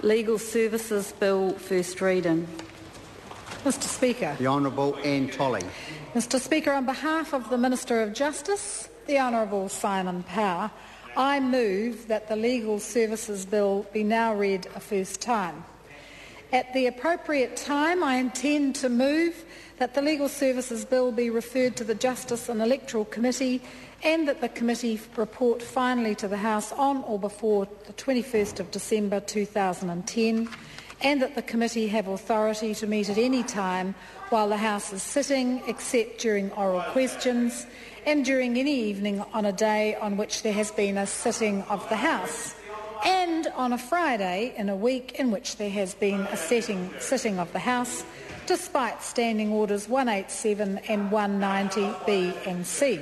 Legal Services Bill, first reading. Mr Speaker. The Honourable Anne Tolley. Mr Speaker, on behalf of the Minister of Justice, the Honourable Simon Power, I move that the Legal Services Bill be now read a first time. At the appropriate time, I intend to move that the Legal Services Bill be referred to the Justice and Electoral Committee and that the committee report finally to the House on or before the 21st of December 2010, and that the committee have authority to meet at any time while the House is sitting, except during oral questions, and during any evening on a day on which there has been a sitting of the House, and on a Friday in a week in which there has been a sitting of the House, despite Standing Orders 187 and 190B and C.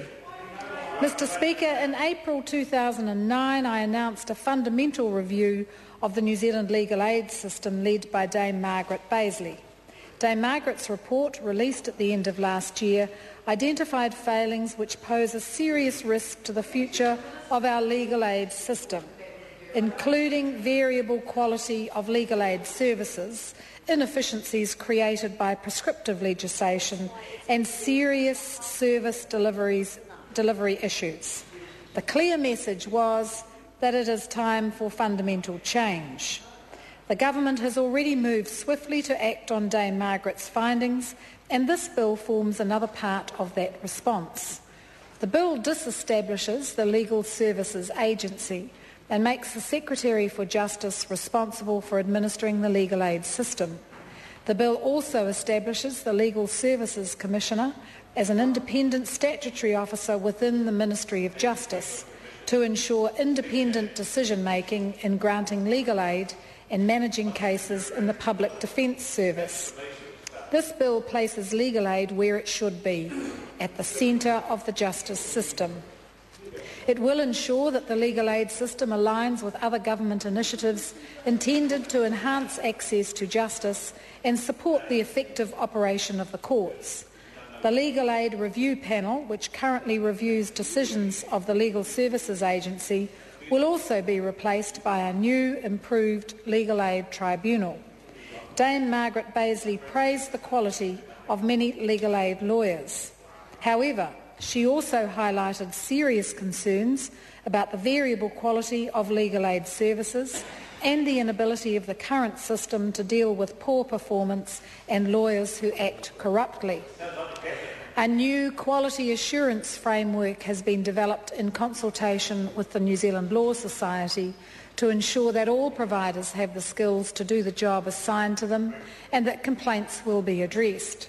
Mr Speaker, in April 2009 I announced a fundamental review of the New Zealand legal aid system led by Dame Margaret Baisley. Dame Margaret's report, released at the end of last year, identified failings which pose a serious risk to the future of our legal aid system, including variable quality of legal aid services, inefficiencies created by prescriptive legislation, and serious service delivery issues. The clear message was that it is time for fundamental change. The Government has already moved swiftly to act on Dame Margaret's findings, and this bill forms another part of that response. The bill disestablishes the Legal Services Agency and makes the Secretary for Justice responsible for administering the legal aid system. The bill also establishes the Legal Services Commissioner as an independent statutory officer within the Ministry of Justice to ensure independent decision-making in granting legal aid and managing cases in the Public Defence Service. This bill places legal aid where it should be, at the centre of the justice system. It will ensure that the legal aid system aligns with other government initiatives intended to enhance access to justice and support the effective operation of the courts. The Legal Aid Review Panel, which currently reviews decisions of the Legal Services Agency, will also be replaced by a new, improved Legal Aid Tribunal. Dame Margaret Baisley praised the quality of many legal aid lawyers. However, she also highlighted serious concerns about the variable quality of legal aid services and the inability of the current system to deal with poor performance and lawyers who act corruptly. A new quality assurance framework has been developed in consultation with the New Zealand Law Society to ensure that all providers have the skills to do the job assigned to them and that complaints will be addressed.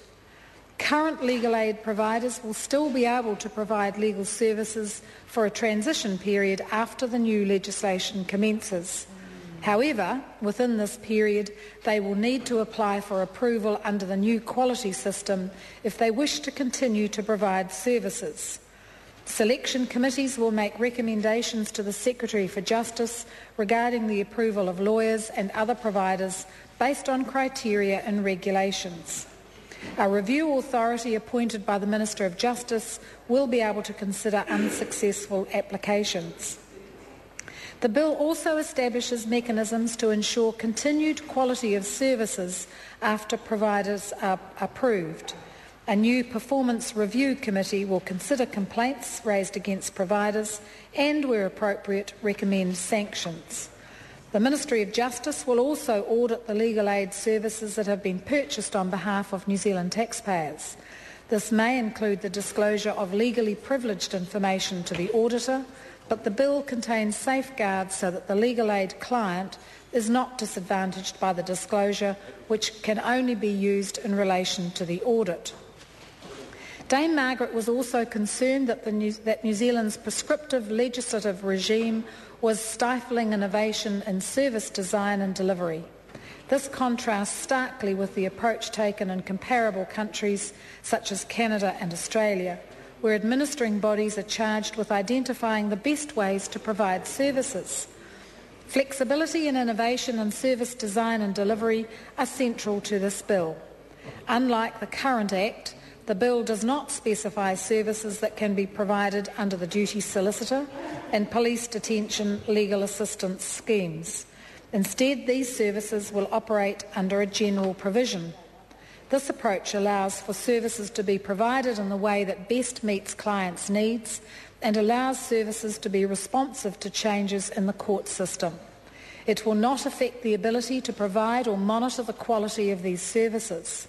Current legal aid providers will still be able to provide legal services for a transition period after the new legislation commences. However, within this period, they will need to apply for approval under the new quality system if they wish to continue to provide services. Selection committees will make recommendations to the Secretary for Justice regarding the approval of lawyers and other providers based on criteria and regulations. A review authority appointed by the Minister of Justice will be able to consider unsuccessful applications. The bill also establishes mechanisms to ensure continued quality of services after providers are approved. A new Performance Review Committee will consider complaints raised against providers and, where appropriate, recommend sanctions. The Ministry of Justice will also audit the legal aid services that have been purchased on behalf of New Zealand taxpayers. This may include the disclosure of legally privileged information to the auditor, but the bill contains safeguards so that the legal aid client is not disadvantaged by the disclosure, which can only be used in relation to the audit. Dame Margaret was also concerned that New Zealand's prescriptive legislative regime was stifling innovation in service design and delivery. This contrasts starkly with the approach taken in comparable countries such as Canada and Australia, where administering bodies are charged with identifying the best ways to provide services. Flexibility and innovation in service design and delivery are central to this bill. Unlike the current Act, the bill does not specify services that can be provided under the duty solicitor and police detention legal assistance schemes. Instead, these services will operate under a general provision. This approach allows for services to be provided in the way that best meets clients' needs and allows services to be responsive to changes in the court system. It will not affect the ability to provide or monitor the quality of these services.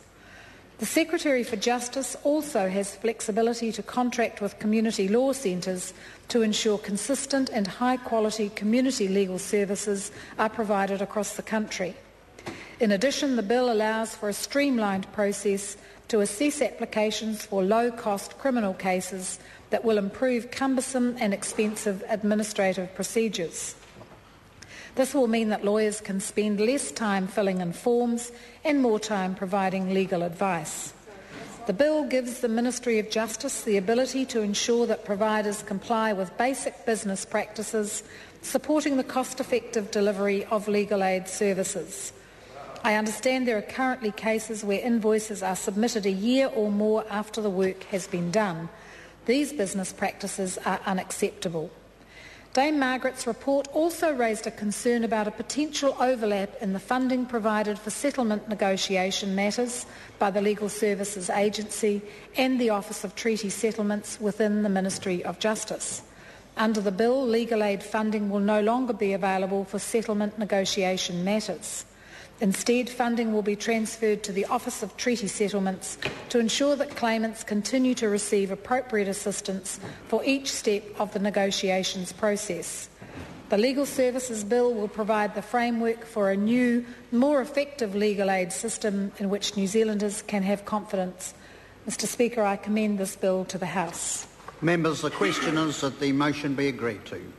The Secretary for Justice also has flexibility to contract with community law centres to ensure consistent and high-quality community legal services are provided across the country. In addition, the bill allows for a streamlined process to assess applications for low-cost criminal cases that will improve cumbersome and expensive administrative procedures. This will mean that lawyers can spend less time filling in forms and more time providing legal advice. The bill gives the Ministry of Justice the ability to ensure that providers comply with basic business practices, supporting the cost-effective delivery of legal aid services. I understand there are currently cases where invoices are submitted a year or more after the work has been done. These business practices are unacceptable. Dame Margaret's report also raised a concern about a potential overlap in the funding provided for settlement negotiation matters by the Legal Services Agency and the Office of Treaty Settlements within the Ministry of Justice. Under the bill, legal aid funding will no longer be available for settlement negotiation matters. Instead, funding will be transferred to the Office of Treaty Settlements to ensure that claimants continue to receive appropriate assistance for each step of the negotiations process. The Legal Services Bill will provide the framework for a new, more effective legal aid system in which New Zealanders can have confidence. Mr. Speaker, I commend this bill to the House. Members, the question is that the motion be agreed to.